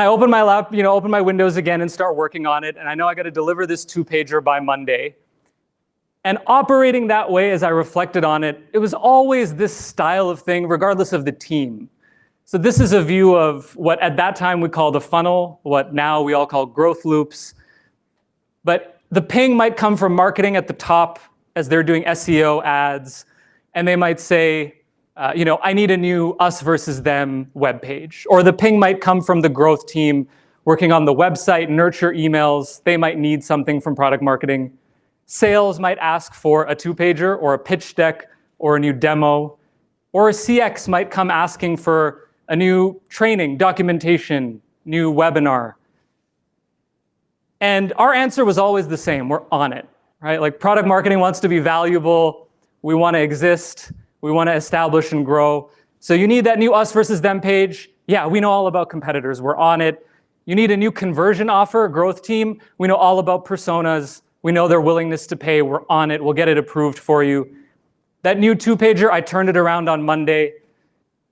I open my open my Windows again and start working on it. And I know I got to deliver this 2-pager by Monday. And operating that way, as I reflected on it, it was always this style of thing, regardless of the team. So this is a view of what at that time we called a funnel, what now we all call growth loops. But the ping might come from marketing at the top as they're doing SEO ads. And they might say, I need a new us versus them web page. Or the ping might come from the growth team working on the website, nurture emails. They might need something from product marketing. Sales might ask for a 2-pager or a pitch deck or a new demo. Or a CX might come asking for a new training, documentation, new webinar. And our answer was always the same. We're on it, right? Like product marketing wants to be valuable. We want to exist. We want to establish and grow. So you need that new us versus them page. Yeah, we know all about competitors. We're on it. You need a new conversion offer, growth team. We know all about personas. We know their willingness to pay. We're on it. We'll get it approved for you. That new 2-pager, I turned it around on Monday.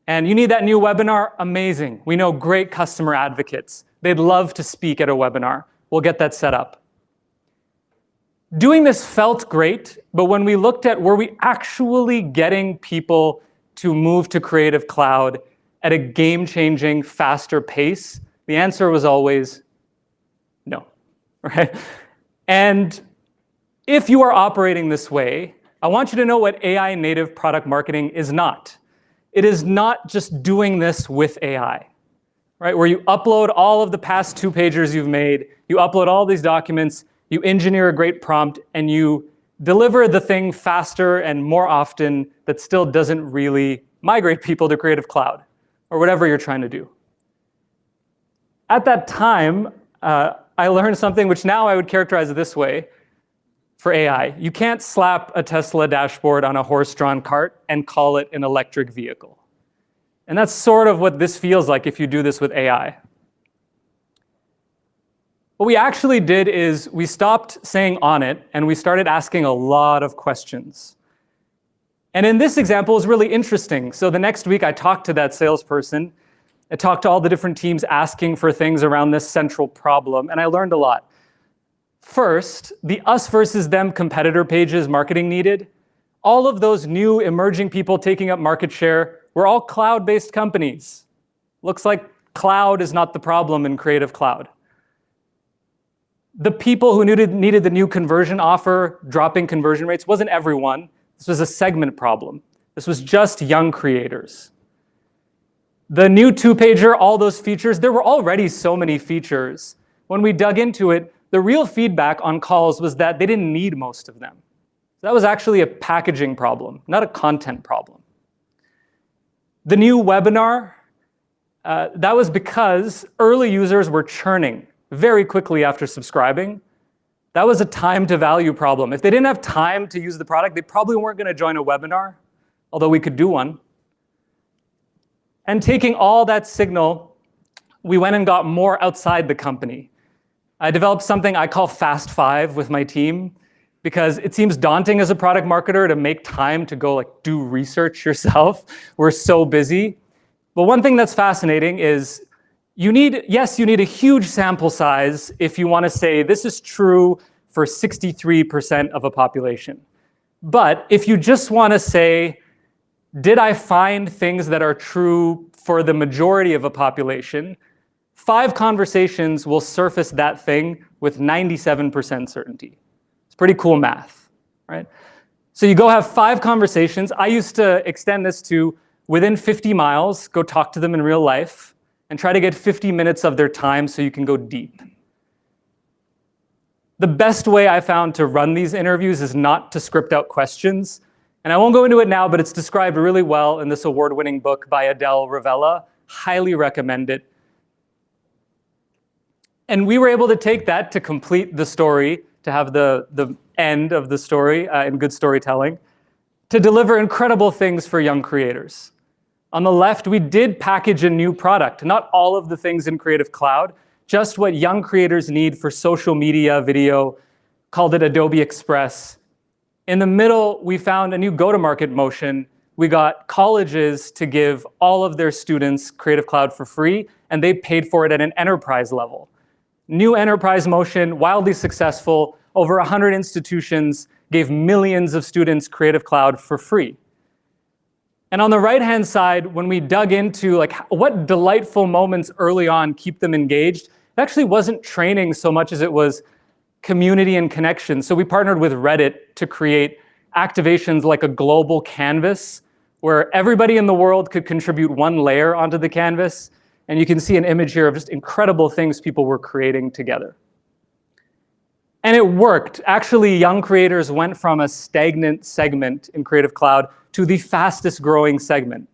And you need that new webinar? Amazing. We know great customer advocates. They'd love to speak at a webinar. We'll get that set up. Doing this felt great, but when we looked at were we actually getting people to move to Creative Cloud at a game-changing, faster pace, the answer was always no, right? And if you are operating this way, I want you to know what AI native product marketing is not. It is not just doing this with AI, right? Where you upload all of the past 2-pagers you've made, you upload all these documents, you engineer a great prompt, and you deliver the thing faster and more often that still doesn't really migrate people to Creative Cloud or whatever you're trying to do. At that time, I learned something which now I would characterize this way for AI. You can't slap a Tesla dashboard on a horse-drawn cart and call it an electric vehicle. And that's sort of what this feels like if you do this with AI. What we actually did is we stopped saying on it, and we started asking a lot of questions. And in this example, it was really interesting. So the next week, I talked to that salesperson. I talked to all the different teams asking for things around this central problem, and I learned a lot. First, the us versus them competitor pages marketing needed, all of those new emerging people taking up market share were all cloud-based companies. Looks like cloud is not the problem in Creative Cloud. The people who needed the new conversion offer, dropping conversion rates, wasn't everyone. This was a segment problem. This was just young creators. The new 2-pager, all those features, there were already so many features. When we dug into it, the real feedback on calls was that they didn't need most of them. So that was actually a packaging problem, not a content problem. The new webinar, that was because early users were churning very quickly after subscribing. That was a time to value problem. If they didn't have time to use the product, they probably weren't going to join a webinar, although we could do one. And taking all that signal, we went and got more outside the company. I developed something I call Fast 5 with my team because it seems daunting as a product marketer to make time to go do research yourself. We're so busy. But one thing that's fascinating is you need a huge sample size if you want to say this is true for 63% of a population. But if you just want to say, did I find things that are true for the majority of a population, 5 conversations will surface that thing with 97% certainty. It's pretty cool math, right? So you go have 5 conversations. I used to extend this to within 50 miles, go talk to them in real life, and try to get 50 minutes of their time so you can go deep. The best way I found to run these interviews is not to script out questions. And I won't go into it now, but it's described really well in this award-winning book by Adele Ravella. Highly recommend it. And we were able to take that to complete the story, to have the end of the story in good storytelling, to deliver incredible things for young creators. On the left, we did package a new product, not all of the things in Creative Cloud, just what young creators need for social media, video, called it Adobe Express. In the middle, we found a new go-to-market motion we got colleges to give all of their students Creative Cloud for free, and they paid for it at an enterprise level. New enterprise motion, wildly successful. Over 100 institutions gave millions of students Creative Cloud for free. And on the right-hand side, when we dug into what delightful moments early on keep them engaged, it actually wasn't training so much as it was community and connection. So we partnered with Reddit to create activations like a global canvas where everybody in the world could contribute one layer onto the canvas. And you can see an image here of just incredible things people were creating together. And it worked. Actually, young creators went from a stagnant segment in Creative Cloud to the fastest growing segment,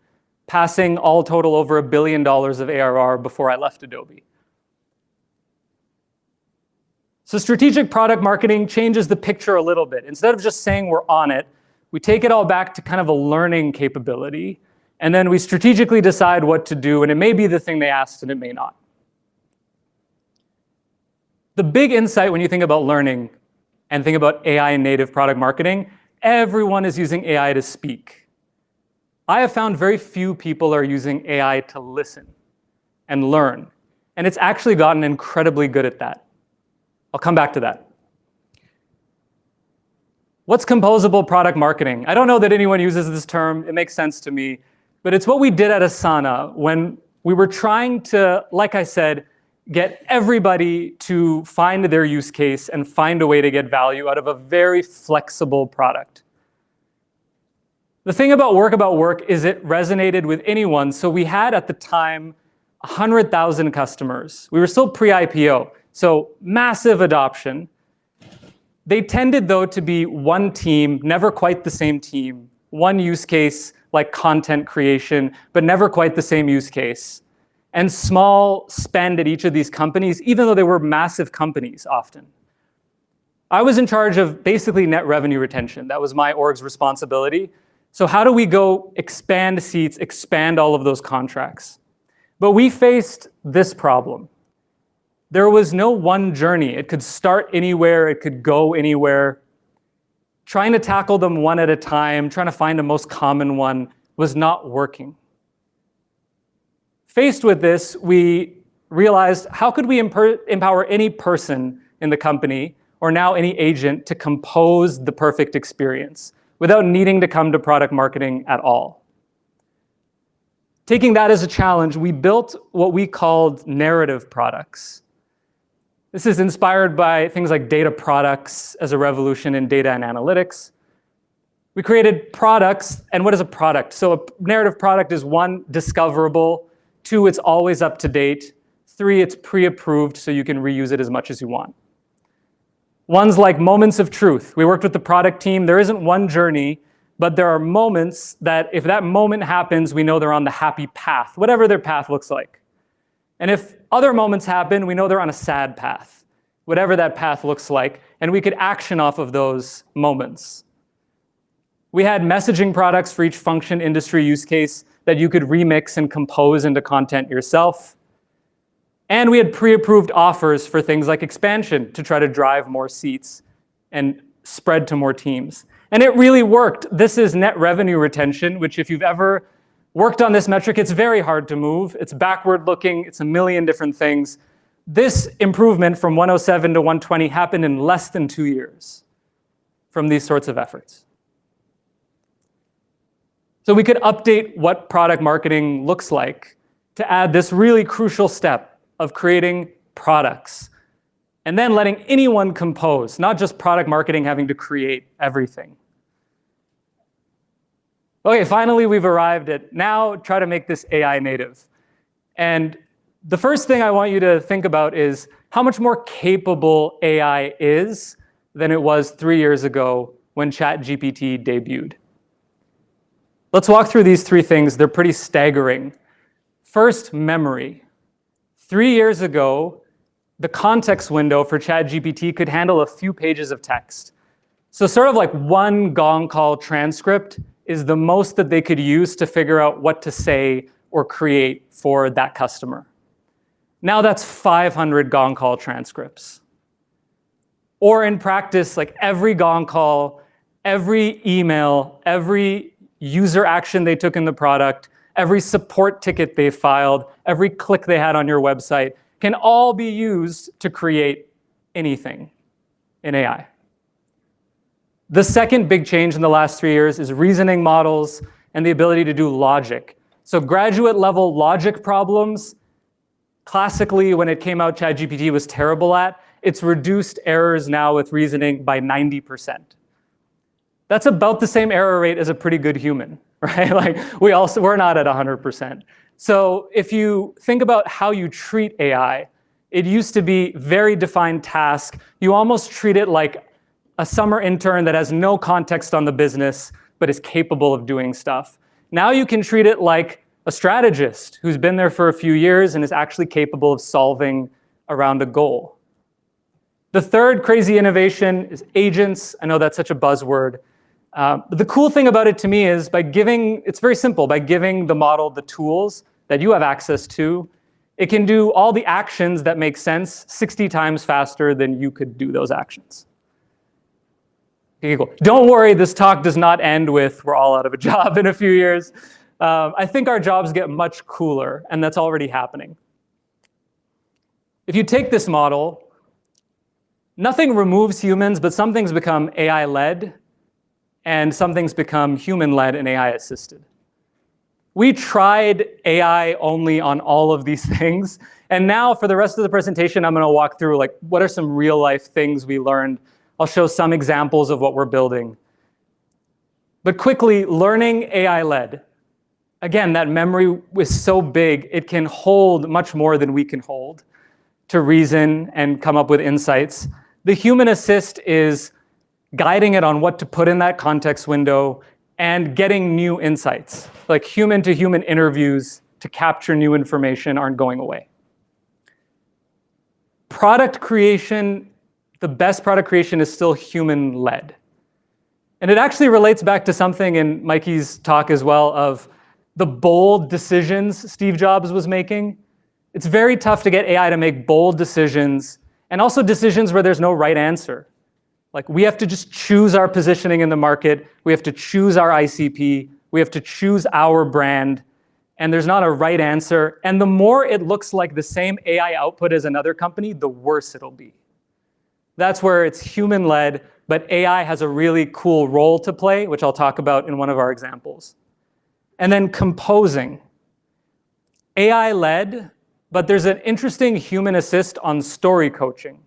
passing all total over $1 billion of ARR before I left Adobe. So strategic product marketing changes the picture a little bit. Instead of just saying we're on it, we take it all back to kind of a learning capability, and then we strategically decide what to do, and it may be the thing they asked and it may not. The big insight when you think about learning and think about AI native product marketing, everyone is using AI to speak. I have found very few people are using AI to listen and learn, and it's actually gotten incredibly good at that. I'll come back to that. What's composable product marketing? I don't know that anyone uses this term. It makes sense to me. But it's what we did at Asana when we were trying to, like I said, get everybody to find their use case and find a way to get value out of a very flexible product. The thing about work is it resonated with anyone. So we had at the time 100,000 customers. We were still pre-IPO, so massive adoption. They tended, though, to be one team, never quite the same team, one use case like content creation, but never quite the same use case, and small spend at each of these companies, even though they were massive companies often. I was in charge of basically net revenue retention. That was my org's responsibility. So how do we go expand seats, expand all of those contracts? But we faced this problem. There was no one journey. It could start anywhere, it could go anywhere. Trying to tackle them one at a time, trying to find the most common one was not working. Faced with this, we realized, how could we empower any person in the company, or now any agent, to compose the perfect experience without needing to come to product marketing at all? Taking that as a challenge, we built what we called narrative products. This is inspired by things like data products as a revolution in data and analytics. We created products, and what is a product? So a narrative product is 1, discoverable, 2, it's always up to date, 3, it's pre-approved so you can reuse it as much as you want. Ones like moments of truth. We worked with the product team. There isn't one journey, but there are moments that if that moment happens, we know they're on the happy path, whatever their path looks like. And if other moments happen, we know they're on a sad path, whatever that path looks like, and we could action off of those moments. We had messaging products for each function, industry, use case that you could remix and compose into content yourself. And we had pre-approved offers for things like expansion to try to drive more seats and spread to more teams. And it really worked. This is net revenue retention, which if you've ever worked on this metric, it's very hard to move. It's backward looking. It's a million different things. This improvement from 107 to 120 happened in less than 2 years from these sorts of efforts. So we could update what product marketing looks like to add this really crucial step of creating products and then letting anyone compose, not just product marketing having to create everything. Okay, finally we've arrived at now try to make this AI native. And the first thing I want you to think about is how much more capable AI is than it was 3 years ago when ChatGPT debuted. Let's walk through these 3 things. They're pretty staggering. First, memory. 3 years ago, the context window for ChatGPT could handle a few pages of text. So sort of like one gong call transcript is the most that they could use to figure out what to say or create for that customer. Now that's 500 gong call transcripts. Or in practice, like every gong call, every email, every user action they took in the product, every support ticket they filed, every click they had on your website can all be used to create anything in AI. The second big change in the last 3 years is reasoning models and the ability to do logic. So graduate level logic problems, classically when it came out, ChatGPT was terrible at. It's reduced errors now with reasoning by 90%. That's about the same error rate as a pretty good human, right? Like we're not at 100%. So if you think about how you treat AI, it used to be very defined task. You almost treat it like a summer intern that has no context on the business, but is capable of doing stuff. Now you can treat it like a strategist who's been there for a few years and is actually capable of solving around a goal. The third crazy innovation is agents. I know that's such a buzzword. But the cool thing about it to me is it's very simple. By giving the model the tools that you have access to, it can do all the actions that make sense 60 times faster than you could do those actions. Okay, cool. Don't worry, this talk does not end with we're all out of a job in a few years. I think our jobs get much cooler, and that's already happening. If you take this model, nothing removes humans, but some things become AI-led, and some things become human-led and AI-assisted. We tried AI only on all of these things, and now for the rest of the presentation, I'm going to walk through what are some real-life things we learned. I'll show some examples of what we're building. But quickly, learning AI-led. Again, that memory is so big, it can hold much more than we can hold to reason and come up with insights. The human assist is guiding it on what to put in that context window and getting new insights. Like human-to-human interviews to capture new information aren't going away. Product creation, the best product creation is still human-led. And it actually relates back to something in Mikey's talk as well of the bold decisions Steve Jobs was making. It's very tough to get AI to make bold decisions and also decisions where there's no right answer. Like we have to just choose our positioning in the market. We have to choose our ICP. We have to choose our brand. And there's not a right answer. And the more it looks like the same AI output as another company, the worse it'll be. That's where it's human-led, but AI has a really cool role to play, which I'll talk about in one of our examples. And then composing. AI-led, but there's an interesting human assist on story coaching.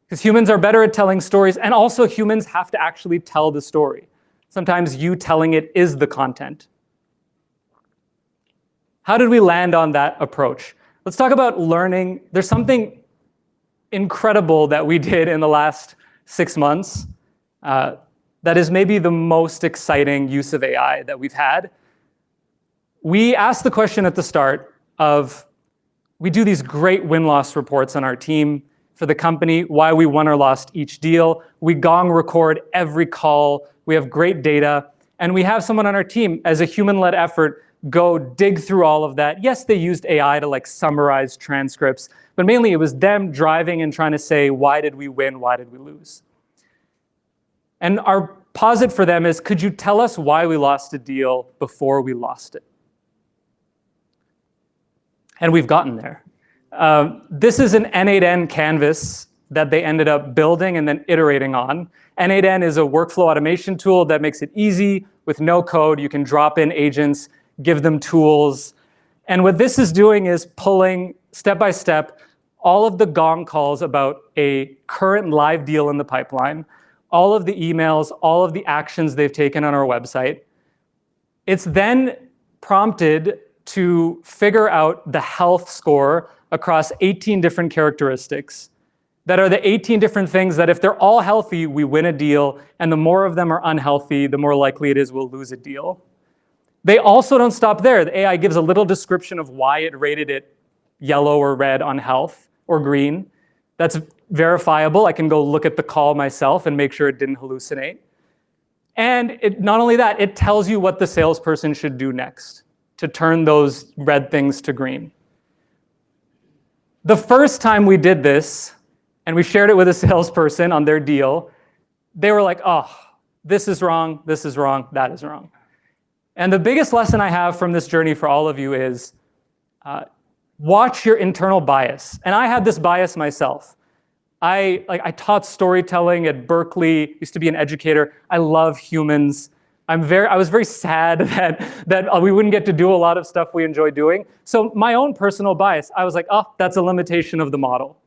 Because humans are better at telling stories, and also humans have to actually tell the story. Sometimes you telling it is the content. How did we land on that approach? Let's talk about learning. There's something incredible that we did in the last 6 months that is maybe the most exciting use of AI that we've had. We asked the question at the start of, we do these great win-loss reports on our team for the company, why we won or lost each deal. We gong record every call. We have great data. And we have someone on our team, as a human-led effort, go dig through all of that. Yes, they used AI to summarize transcripts, but mainly it was them driving and trying to say, why did we win? Why did we lose? And our posit for them is, could you tell us why we lost a deal before we lost it? And we've gotten there. This is an N8N canvas that they ended up building and then iterating on. N8N is a workflow automation tool that makes it easy with no code. You can drop in agents, give them tools. And what this is doing is pulling, step by step, all of the gong calls about a current live deal in the pipeline, all of the emails, all of the actions they've taken on our website. It's then prompted to figure out the health score across 18 different characteristics that are the 18 different things that if they're all healthy, we win a deal, and the more of them are unhealthy, the more likely it is we'll lose a deal. They also don't stop there. The AI gives a little description of why it rated it yellow or red on health or green. That's verifiable. I can go look at the call myself and make sure it didn't hallucinate. And not only that, it tells you what the salesperson should do next to turn those red things to green. The first time we did this, and we shared it with a salesperson on their deal, they were like, oh, this is wrong, that is wrong. And the biggest lesson I have from this journey for all of you is watch your internal bias. And I had this bias myself. I taught storytelling at Berkeley, used to be an educator. I love humans. I was very sad that we wouldn't get to do a lot of stuff we enjoy doing. So my own personal bias, I was like, oh, that's a limitation of the model.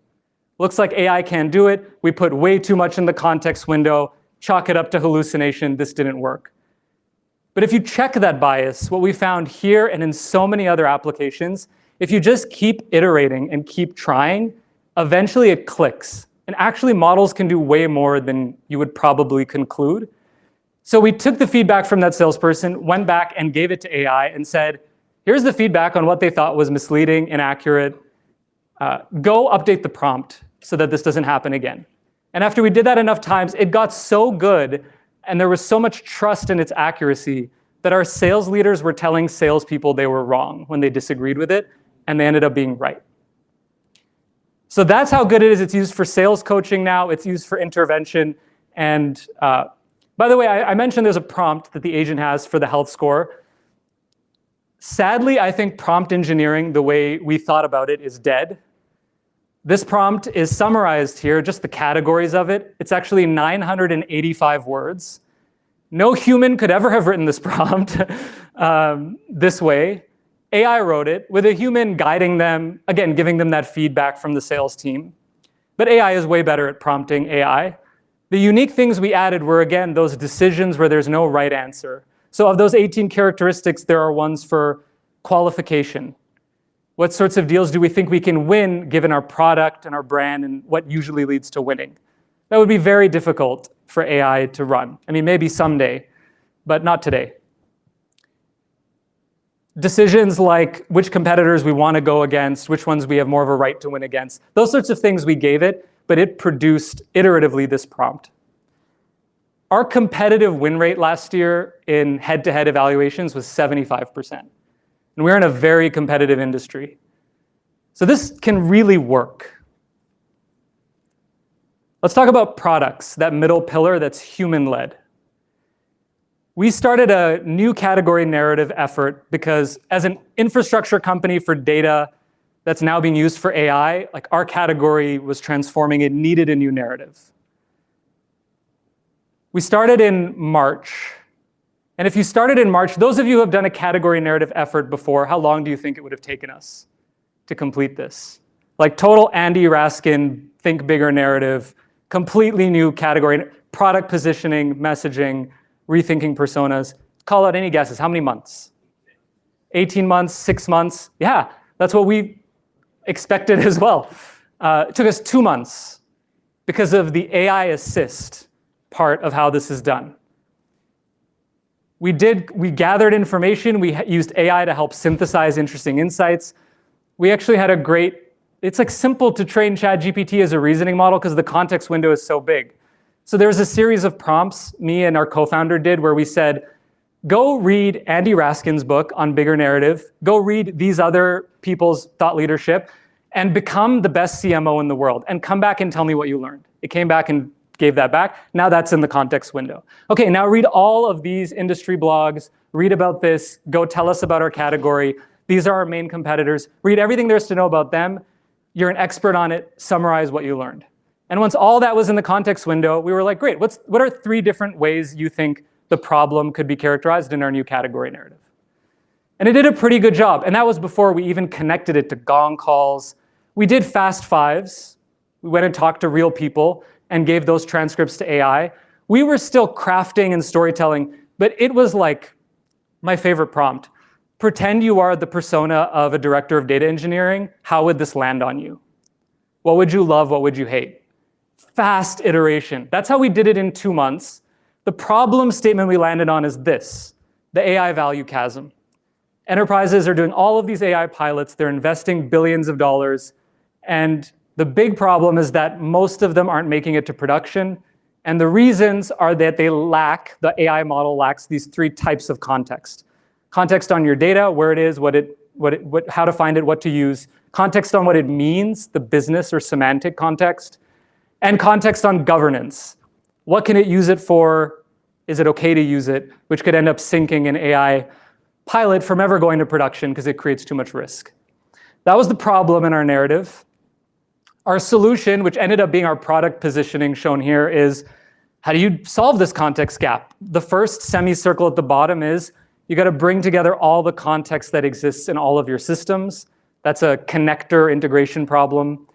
Looks like AI can't do it. We put way too much in the context window, chalk it up to hallucination. This didn't work. But if you check that bias, what we found here and in so many other applications, if you just keep iterating and keep trying, eventually it clicks. And actually, models can do way more than you would probably conclude. So we took the feedback from that salesperson, went back and gave it to AI and said, here's the feedback on what they thought was misleading, inaccurate. Go update the prompt so that this doesn't happen again. And after we did that enough times, it got so good and there was so much trust in its accuracy that our sales leaders were telling salespeople they were wrong when they disagreed with it, and they ended up being right. So that's how good it is. It's used for sales coaching now. It's used for intervention. And by the way, I mentioned there's a prompt that the agent has for the health score. Sadly, I think prompt engineering, the way we thought about it, is dead. This prompt is summarized here, just the categories of it. It's actually 985 words. No human could ever have written this prompt this way. AI wrote it with a human guiding them, again, giving them that feedback from the sales team. But AI is way better at prompting AI. The unique things we added were, again, those decisions where there's no right answer. So of those 18 characteristics, there are ones for qualification. What sorts of deals do we think we can win given our product and our brand and what usually leads to winning? That would be very difficult for AI to run. I mean, maybe someday, but not today. Decisions like which competitors we want to go against, which ones we have more of a right to win against, those sorts of things we gave it, but it produced iteratively this prompt. Our competitive win rate last year in head-to-head evaluations was 75%. And we're in a very competitive industry. So this can really work. Let's talk about products, that middle pillar that's human-led. We started a new category narrative effort because as an infrastructure company for data that's now being used for AI, like our category was transforming, it needed a new narrative. We started in March. And if you started in March, those of you who have done a category narrative effort before, how long do you think it would have taken us to complete this? Like total Andy Raskin, think bigger narrative, completely new category, product positioning, messaging, rethinking personas. Call out any guesses. How many months? 18 months, 6 months? Yeah, that's what we expected as well. It took us 2 months because of the AI assist part of how this is done. We gathered information. We used AI to help synthesize interesting insights. We actually had it's like simple to train ChatGPT as a reasoning model because the context window is so big. So there was a series of prompts me and our co-founder did where we said, go read Andy Raskin's book on bigger narrative, go read these other people's thought leadership, and become the best CMO in the world, and come back and tell me what you learned. It came back and gave that back. Now that's in the context window. Okay, now read all of these industry blogs, read about this, go tell us about our category. These are our main competitors. Read everything there is to know about them. You're an expert on it. Summarize what you learned. And once all that was in the context window, we were like, great, what are 3 different ways you think the problem could be characterized in our new category narrative? And it did a pretty good job. And that was before we even connected it to gong calls. We did fast fives. We went and talked to real people and gave those transcripts to AI. We were still crafting and storytelling, but it was like my favorite prompt. Pretend you are the persona of a director of data engineering. How would this land on you? What would you love? What would you hate? Fast iteration. That's how we did it in 2 months. The problem statement we landed on is this, the AI value chasm. Enterprises are doing all of these AI pilots. They're investing billions of dollars. And the big problem is that most of them aren't making it to production. And the reasons are that the AI model lacks these 3 types of context. Context on your data, where it is, how to find it, what to use. Context on what it means, the business or semantic context. And context on governance. What can it use it for? Is it okay to use it? Which could end up sinking an AI pilot from ever going to production because it creates too much risk. That was the problem in our narrative. Our solution, which ended up being our product positioning shown here, is how do you solve this context gap? The first semicircle at the bottom is you got to bring together all the context that exists in all of your systems. That's a connector integration problem.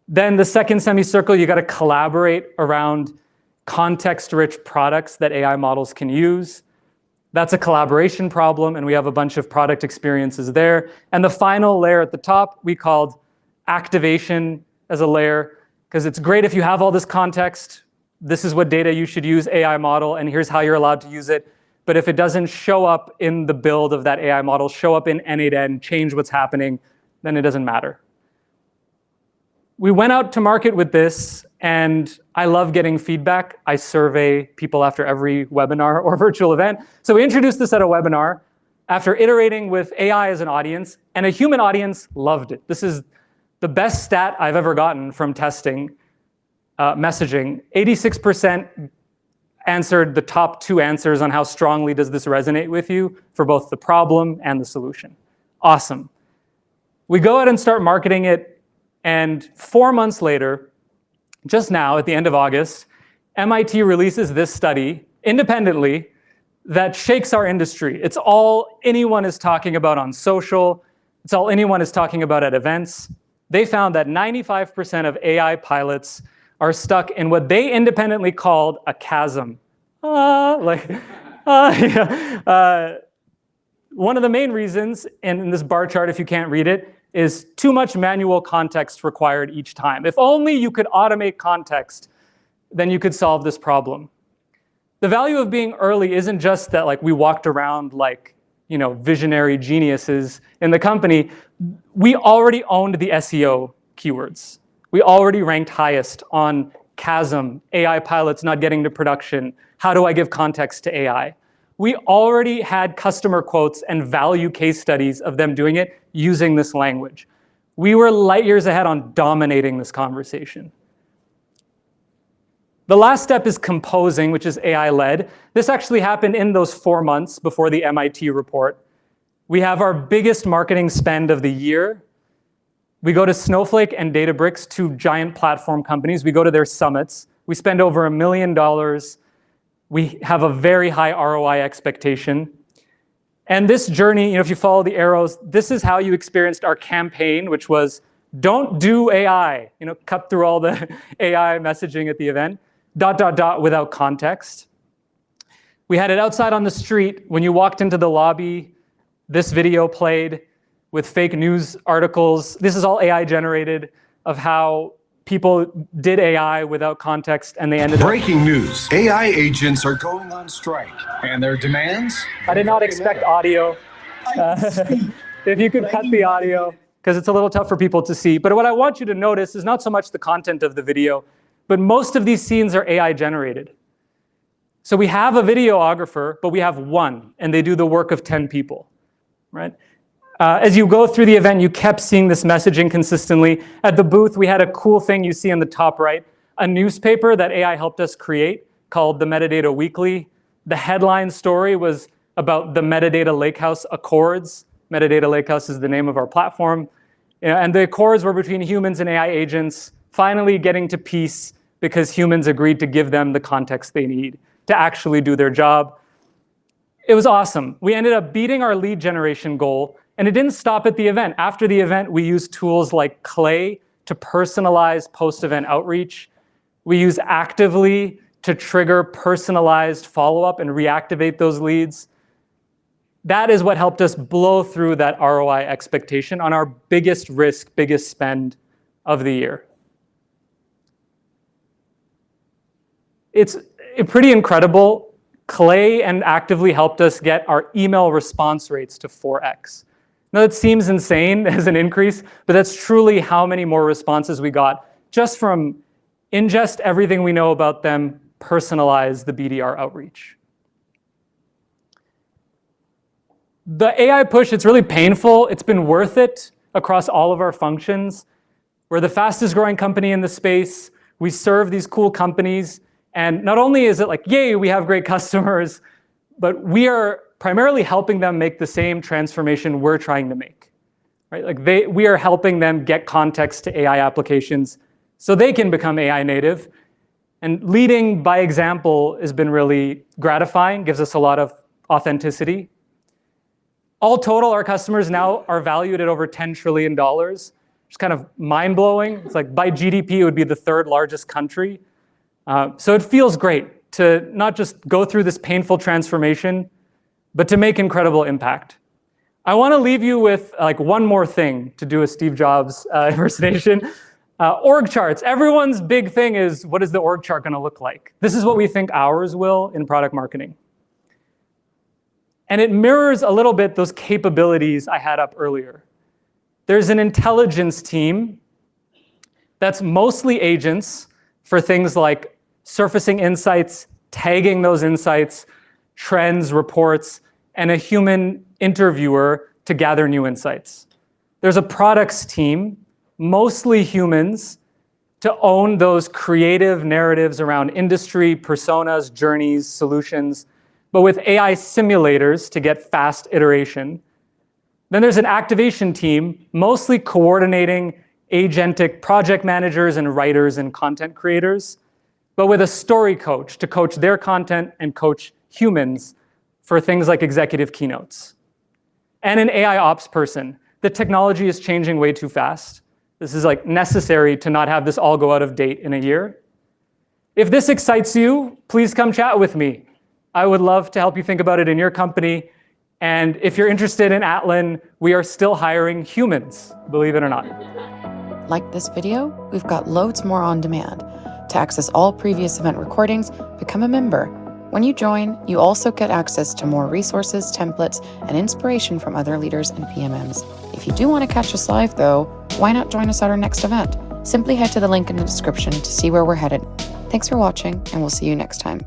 Then the second semicircle, you got to collaborate around context-rich products that AI models can use. That's a collaboration problem, and we have a bunch of product experiences there. And the final layer at the top, we called activation as a layer, because it's great if you have all this context. This is what data you should use, AI model, and here's how you're allowed to use it. But if it doesn't show up in the build of that AI model, show up in N8N, change what's happening, then it doesn't matter. We went out to market with this, and I love getting feedback. I survey people after every webinar or virtual event. So we introduced this at a webinar after iterating with AI as an audience, and a human audience loved it. This is the best stat I've ever gotten from testing messaging. 86% answered the top 2 answers on how strongly does this resonate with you for both the problem and the solution. Awesome. We go out and start marketing it. And 4 months later, just now at the end of August, MIT releases this study independently that shakes our industry. It's all anyone is talking about on social. It's all anyone is talking about at events. They found that 95% of AI pilots are stuck in what they independently called a chasm. One of the main reasons, and in this bar chart, if you can't read it, is too much manual context required each time. If only you could automate context, then you could solve this problem. The value of being early isn't just that we walked around like visionary geniuses in the company. We already owned the SEO keywords. We already ranked highest on chasm, AI pilots not getting to production, how do I give context to AI? We already had customer quotes and value case studies of them doing it using this language. We were light years ahead on dominating this conversation. The last step is composing, which is AI-led. This actually happened in those 4 months before the MIT report. We have our biggest marketing spend of the year. We go to Snowflake and Databricks, 2 giant platform companies. We go to their summits. We spend over $1 million. We have a very high ROI expectation. And this journey, if you follow the arrows, this is how you experienced our campaign, which was, don't do AI. Cut through all the AI messaging at the event, ... without context. We had it outside on the street. When you walked into the lobby, this video played with fake news articles. This is all AI generated of how people did AI without context, and they ended up... Breaking news. AI agents are going on strike, and their demands? I did not expect audio. If you could cut the audio, because it's a little tough for people to see. But what I want you to notice is not so much the content of the video, but most of these scenes are AI generated. So we have a videographer, but we have 1, and they do the work of 10 people, right? As you go through the event, you kept seeing this messaging consistently. At the booth, we had a cool thing you see in the top right, a newspaper that AI helped us create called the Metadata Weekly. The headline story was about the Metadata Lakehouse Accords. Metadata Lakehouse is the name of our platform. And the accords were between humans and AI agents finally getting to peace because humans agreed to give them the context they need to actually do their job. It was awesome. We ended up beating our lead generation goal. And it didn't stop at the event. After the event, we used tools like Clay to personalize post-event outreach. We use Actively to trigger personalized follow-up and reactivate those leads. That is what helped us blow through that ROI expectation on our biggest risk, biggest spend of the year. It's pretty incredible. Clay and Actively helped us get our email response rates to 4x. Now, that seems insane as an increase, but that's truly how many more responses we got just from ingest everything we know about them, personalize the BDR outreach. The AI push, it's really painful. It's been worth it across all of our functions. We're the fastest growing company in the space. We serve these cool companies. And not only is it yay, we have great customers, but we are primarily helping them make the same transformation we're trying to make. Right? Like we are helping them get context to AI applications so they can become AI native. And leading by example has been really gratifying, gives us a lot of authenticity. All total, our customers now are valued at over $10 trillion. It's kind of mind-blowing. It's like by GDP, it would be the third largest country. So it feels great to not just go through this painful transformation, but to make incredible impact. I want to leave you with like one more thing to do a Steve Jobs impersonation. Org charts. Everyone's big thing is, what is the org chart going to look like? This is what we think ours will in product marketing. And it mirrors a little bit those capabilities I had up earlier. There's an intelligence team that's mostly agents for things like surfacing insights, tagging those insights, trends, reports, and a human interviewer to gather new insights. There's a products team, mostly humans, to own those creative narratives around industry, personas, journeys, solutions, but with AI simulators to get fast iteration. Then there's an activation team, mostly coordinating agentic project managers and writers and content creators, but with a story coach to coach their content and coach humans for things like executive keynotes. And an AI ops person. The technology is changing way too fast. This is like necessary to not have this all go out of date in a year. If this excites you, please come chat with me. I would love to help you think about it in your company. And if you're interested in Atlan, we are still hiring humans, believe it or not. Like this video? We've got loads more on demand. To access all previous event recordings, become a member. When you join, you also get access to more resources, templates, and inspiration from other leaders and PMMs. If you do want to catch us live, though, why not join us at our next event? Simply head to the link in the description to see where we're headed. Thanks for watching, and we'll see you next time.